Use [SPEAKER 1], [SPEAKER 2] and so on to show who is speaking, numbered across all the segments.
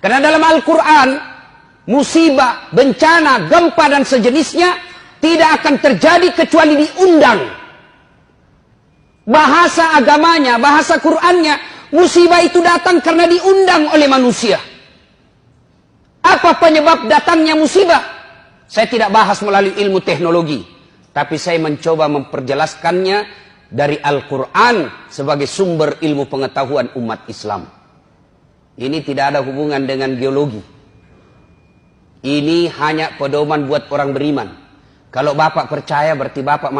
[SPEAKER 1] Karena dalam Al-Quran, musibah, bencana, gempa dan sejenisnya tidak akan terjadi kecuali diundang. Bahasa agamanya, bahasa Qur'annya, musibah itu datang karena diundang oleh manusia. Apa penyebab datangnya musibah? Saya tidak bahas melalui ilmu teknologi, tapi saya mencoba memperjelaskannya dari Al-Quran sebagai sumber ilmu pengetahuan umat Islam. Ini tidak ada hubungan dengan geologi. Ini hanya pedoman buat orang beriman. Kalau Bapak percaya berarti Bapak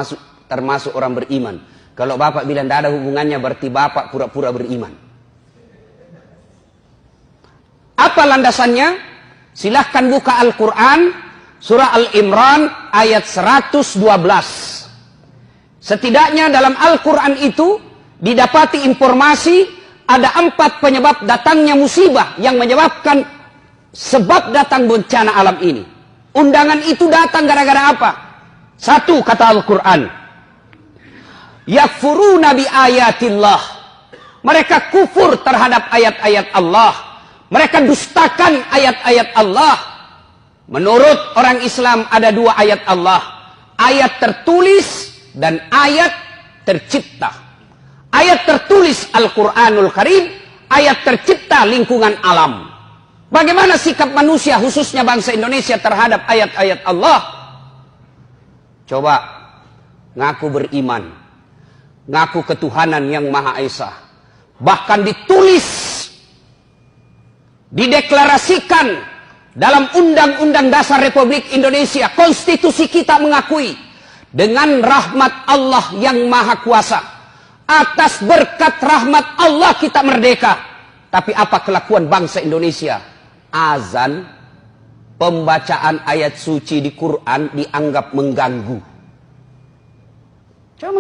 [SPEAKER 1] termasuk orang beriman. Kalau Bapak bilang tidak ada hubungannya berarti Bapak pura-pura beriman. Apa landasannya? Silahkan buka Al-Quran, surah Al-Imran ayat 112. Setidaknya dalam Al-Quran itu didapati informasi ada 4 penyebab datangnya musibah yang menyebabkan sebab datang bencana alam ini. Undangan itu datang gara-gara apa? 1, kata Al-Quran, yakfuruna bi ayatillah. Mereka kufur terhadap ayat-ayat Allah. Mereka dustakan ayat-ayat Allah. Menurut orang Islam ada 2 ayat Allah. Ayat tertulis dan ayat tercipta. Ayat tertulis Al-Quranul Karim, ayat tercipta lingkungan alam. Bagaimana sikap manusia khususnya bangsa Indonesia terhadap ayat-ayat Allah? Coba ngaku beriman, ngaku ketuhanan yang Maha Esa. Bahkan ditulis, dideklarasikan dalam Undang-Undang Dasar Republik Indonesia. Konstitusi kita mengakui dengan rahmat Allah yang Maha Kuasa. Atas berkat rahmat Allah kita merdeka. Tapi apa kelakuan bangsa Indonesia? Azan, pembacaan ayat suci di Quran dianggap mengganggu. Coba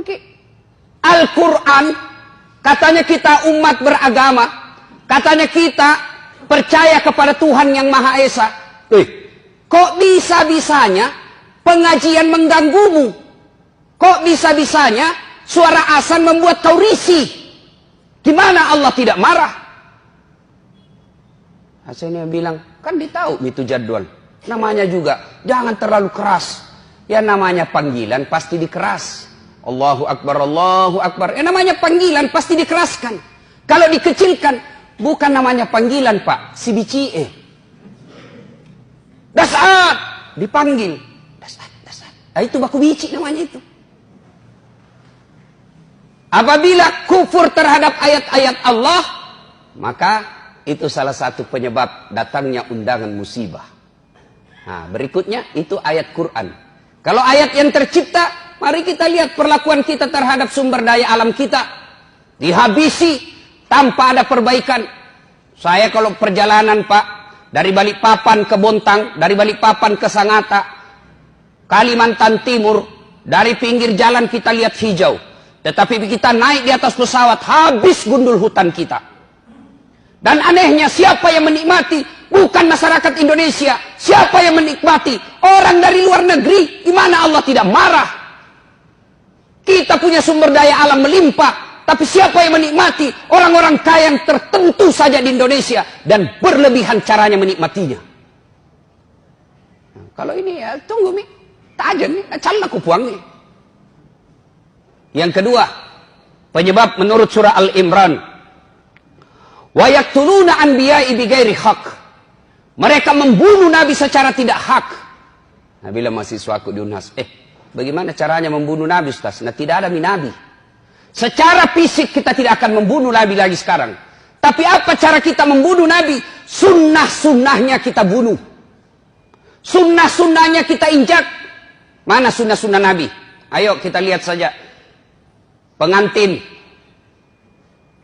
[SPEAKER 1] Al-Quran, katanya kita umat beragama, katanya kita percaya kepada Tuhan yang Maha Esa. Kok bisa-bisanya pengajian mengganggumu? Kok bisa-bisanya suara azan membuat kau risih? Gimana Allah tidak marah? Hasilnya bilang, kan ditahu itu jadwal. Namanya juga, jangan terlalu keras. Ya namanya panggilan pasti dikeras. Allahu Akbar, Allahu Akbar. Ya namanya panggilan pasti dikeraskan. Kalau dikecilkan, bukan namanya panggilan Pak, si bicie. Dasat, dipanggil. Dasat. Nah, itu baku bici namanya itu. Apabila kufur terhadap ayat-ayat Allah, maka itu salah satu penyebab datangnya undangan musibah. Nah, berikutnya itu ayat Quran. Kalau ayat yang tercipta, mari kita lihat perlakuan kita terhadap sumber daya alam kita. Dihabisi tanpa ada perbaikan. Saya kalau perjalanan Pak, dari Balikpapan ke Bontang, dari Balikpapan ke Sangatta, Kalimantan Timur, dari pinggir jalan kita lihat hijau. Tetapi kita naik di atas pesawat, habis gundul hutan kita. Dan anehnya siapa yang menikmati? Bukan masyarakat Indonesia. Siapa yang menikmati? Orang dari luar negeri. Di mana Allah tidak marah? Kita punya sumber daya alam melimpah. Tapi siapa yang menikmati? Orang-orang kaya yang tertentu saja di Indonesia. Dan berlebihan caranya menikmatinya. Nah, kalau ini ya tunggu mi. Tajam nih. Calon aku puang nih. Yang kedua. Penyebab menurut surah Al-Imran. Wa yaqtuluna anbiya'i bighairi haq. Mereka membunuh nabi secara tidak hak. Nah, bila mahasiswaku di Unhas, bagaimana caranya membunuh nabi Ustaz? Nah, tidak ada nabi. Secara fisik kita tidak akan membunuh nabi lagi sekarang. Tapi apa cara kita membunuh nabi? Sunnah-sunnahnya kita bunuh. Sunnah-sunnahnya kita injak. Mana sunnah-sunnah nabi? Ayo kita lihat saja. Pengantin.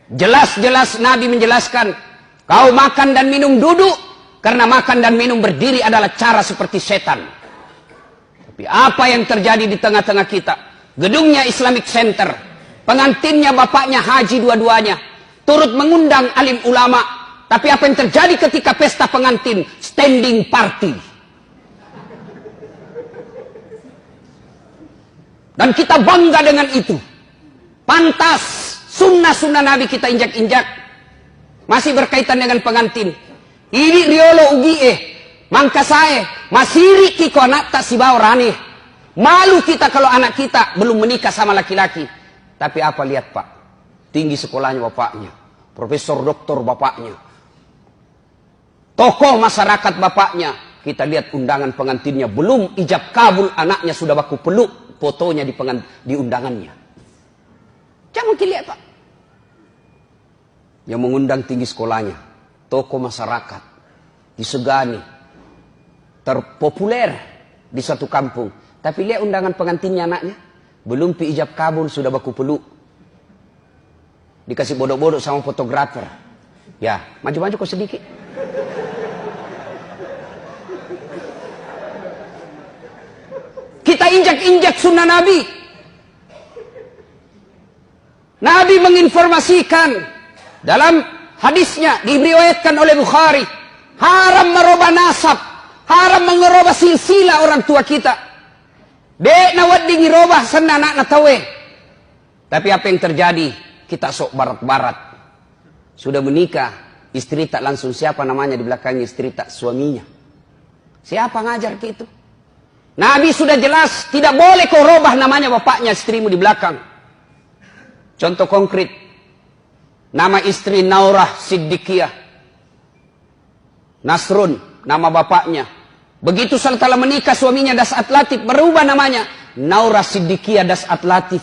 [SPEAKER 1] Jelas-jelas Nabi menjelaskan, kau makan dan minum duduk, karena makan dan minum berdiri adalah cara seperti setan. Tapi apa yang terjadi di tengah-tengah kita? Gedungnya Islamic Center, pengantinnya bapaknya haji dua-duanya, turut mengundang alim ulama. Tapi apa yang terjadi ketika pesta pengantin? Standing party. Dan kita bangga dengan itu. Pantas sunnah-sunnah Nabi kita injak-injak. Masih berkaitan dengan pengantin. Ini riolo ugi mangka saya masiri kiko anak tak si bawa rani. Malu kita kalau anak kita belum menikah sama laki-laki. Tapi apa lihat Pak? Tinggi sekolahnya bapaknya. Profesor doktor bapaknya. Tokoh masyarakat bapaknya. Kita lihat undangan pengantinnya. Belum ijab kabul anaknya sudah baku peluk. Fotonya di undangannya. Jangan dilihat Pak. Yang mengundang tinggi sekolahnya. Tokoh masyarakat. Disegani. Terpopuler di satu kampung. Tapi lihat undangan pengantinnya anaknya. Belum pi ijab kabul sudah baku peluk. Dikasih bodoh-bodoh sama fotografer. Ya, maju-maju kok sedikit. Kita injak-injak sunnah Nabi. Nabi menginformasikan dalam hadisnya diriwayatkan oleh Bukhari. Haram merubah nasab. Haram mengerubah silsilah orang tua kita. Dek nawad dingirobah sana anak natawe. Tapi apa yang terjadi? Kita sok barat-barat. Sudah menikah, istri tak langsung siapa namanya di belakangnya, istri tak suaminya. Siapa ngajar gitu? Nabi sudah jelas, tidak boleh kau robah namanya bapaknya istrimu di belakang. Contoh konkret. Nama istri Naurah Siddiqiyah. Nasrun, nama bapaknya. Begitu setelah menikah suaminya Das'at Latif, berubah namanya. Naurah Siddiqiyah Das'at Latif.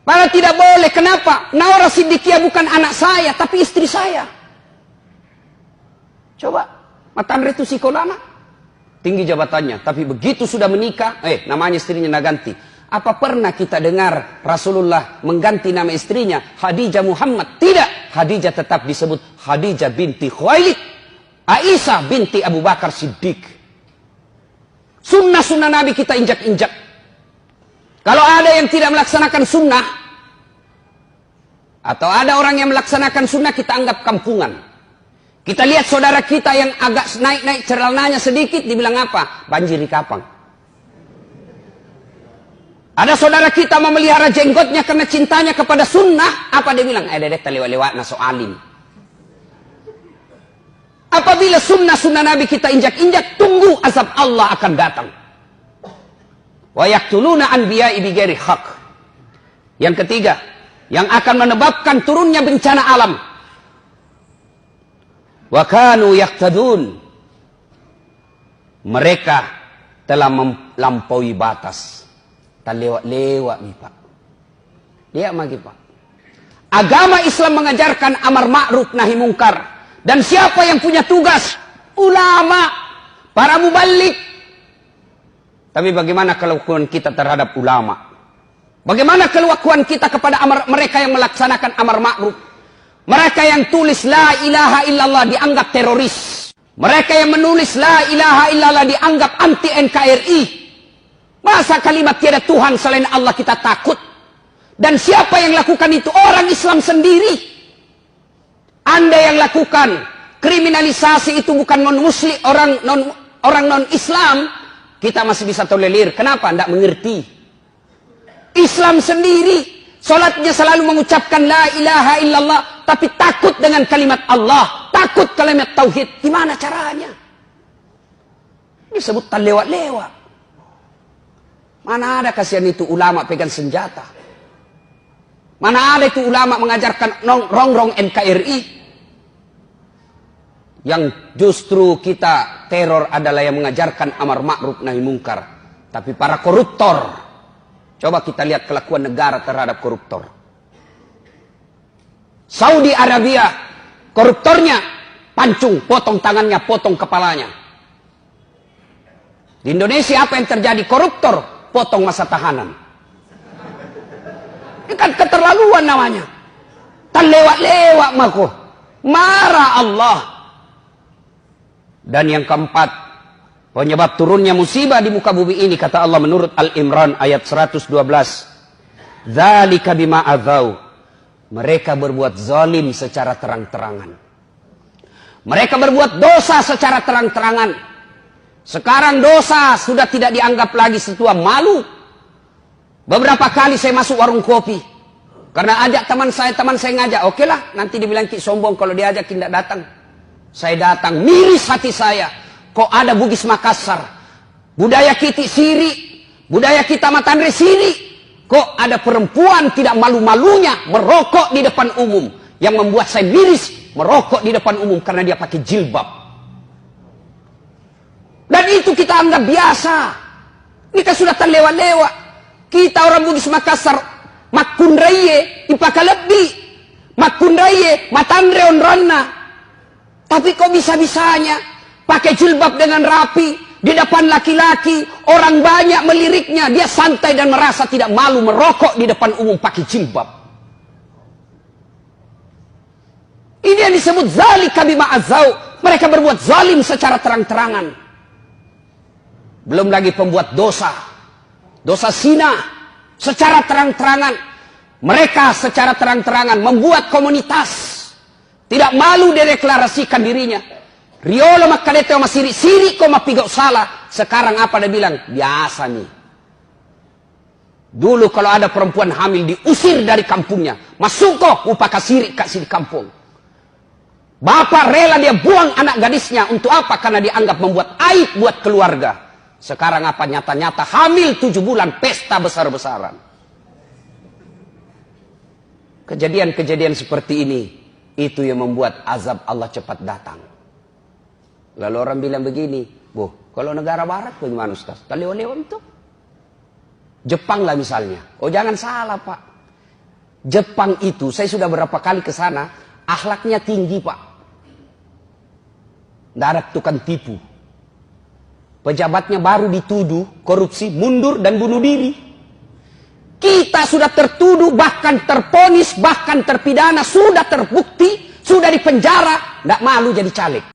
[SPEAKER 1] Malah tidak boleh. Kenapa? Naurah Siddiqiyah bukan anak saya, tapi istri saya. Coba, Matandre itu sikolana. Tinggi jabatannya. Tapi begitu sudah menikah, namanya istrinya naganti. Apa pernah kita dengar Rasulullah mengganti nama istrinya Khadijah Muhammad? Tidak. Khadijah tetap disebut Khadijah binti Khuwailid. Aisyah binti Abu Bakar Siddiq. Sunnah-sunnah Nabi kita injak-injak. Kalau ada yang tidak melaksanakan sunnah, atau ada orang yang melaksanakan sunnah, kita anggap kampungan. Kita lihat saudara kita yang agak naik-naik celananya sedikit, dibilang apa? Banjir di kapang. Ada saudara kita memelihara jenggotnya karena cintanya kepada sunnah, apa dia bilang? Dedek lewat-lewat naso alim. Apabila sunnah-sunnah Nabi kita injak-injak, tunggu azab Allah akan datang. Wa yaqtuluna anbiya'i bighairi haq. Yang ketiga, yang akan menyebabkan turunnya bencana alam. Wa kanu yaqtadun. Mereka telah melampaui batas. Tak lewat-lewat nih Pak. Lihat lagi Pak. Agama Islam mengajarkan amar ma'ruf nahi mungkar. Dan siapa yang punya tugas? Ulama, para mubalik. Tapi bagaimana kelakuan kita terhadap ulama? Bagaimana kelakuan kita kepada mereka yang melaksanakan amar ma'ruf? Mereka yang tulis la ilaha illallah dianggap teroris. Mereka yang menulis la ilaha illallah dianggap anti NKRI. Masa kalimat tiada Tuhan selain Allah kita takut? Dan siapa yang lakukan itu? Orang Islam sendiri. Anda yang lakukan kriminalisasi itu bukan non-muslim, orang non-Islam, kita masih bisa tolerir. Kenapa? Tidak mengerti. Islam sendiri, solatnya selalu mengucapkan la ilaha illallah, tapi takut dengan kalimat Allah, takut kalimat tauhid. Gimana caranya? Disebut tak lewat-lewat. Mana ada kasihan itu ulama pegang senjata? Mana ada itu ulama mengajarkan rongrong NKRI? Yang justru kita teror adalah yang mengajarkan amar ma'ruf nahi mungkar. Tapi para koruptor, coba kita lihat kelakuan negara terhadap koruptor. Saudi Arabia, koruptornya pancung, potong tangannya, potong kepalanya. Di Indonesia apa yang terjadi? Koruptor, potong masa tahanan. Ini kan keterlaluan namanya. Tak lewat-lewat mako. Marah Allah. Dan yang keempat, penyebab turunnya musibah di muka bumi ini, kata Allah menurut Al-Imran ayat 112. Dzalika bima adzau. Mereka berbuat zalim secara terang-terangan. Mereka berbuat dosa secara terang-terangan. Sekarang dosa sudah tidak dianggap lagi sesuatu malu. Beberapa kali saya masuk warung kopi. Karena ajak teman saya ngajak. Oke lah, nanti dibilang ki sombong kalau diajak tidak datang. Saya datang, miris hati saya. Kok ada Bugis Makassar, budaya kita siri, budaya kita Matandre siri. Kok ada perempuan tidak malu-malunya merokok di depan umum. Yang membuat saya miris, merokok di depan umum karena dia pakai jilbab. Dan itu kita anggap biasa. Kita sudah terlewat-lewat. Kita orang Bugis Makassar, makundraye, ipaka lebih. Makundraye, Matandre onronna. Tapi kok bisa-bisanya pakai jilbab dengan rapi di depan laki-laki, orang banyak meliriknya, dia santai dan merasa tidak malu merokok di depan umum pakai jilbab. Ini yang disebut zalika bima azau. Mereka berbuat zalim secara terang-terangan. Belum lagi pembuat dosa. Dosa zina secara terang-terangan. Mereka secara terang-terangan membuat komunitas. Tidak malu deklarasikan dirinya. Riolo makadete oma siri koma pigau salah. Sekarang apa dia bilang? Biasa nih. Dulu kalau ada perempuan hamil diusir dari kampungnya. Masuk kok upaka siri kasih di kampung. Bapak rela dia buang anak gadisnya. Untuk apa? Karena dianggap membuat aib buat keluarga. Sekarang apa? Nyata-nyata hamil 7 bulan. Pesta besar-besaran. Kejadian-kejadian seperti ini. Itu yang membuat azab Allah cepat datang. Lalu orang bilang begini. Kalau negara barat bagaimana Ustaz? Taleo-leo itu. Jepang lah misalnya. Oh jangan salah Pak. Jepang itu saya sudah berapa kali ke sana. Akhlaknya tinggi Pak. Tidak ada tukang tipu. Pejabatnya baru dituduh korupsi, mundur dan bunuh diri. Kita sudah tertuduh, bahkan terponis, bahkan terpidana, sudah terbukti, sudah dipenjara, tidak malu jadi caleg.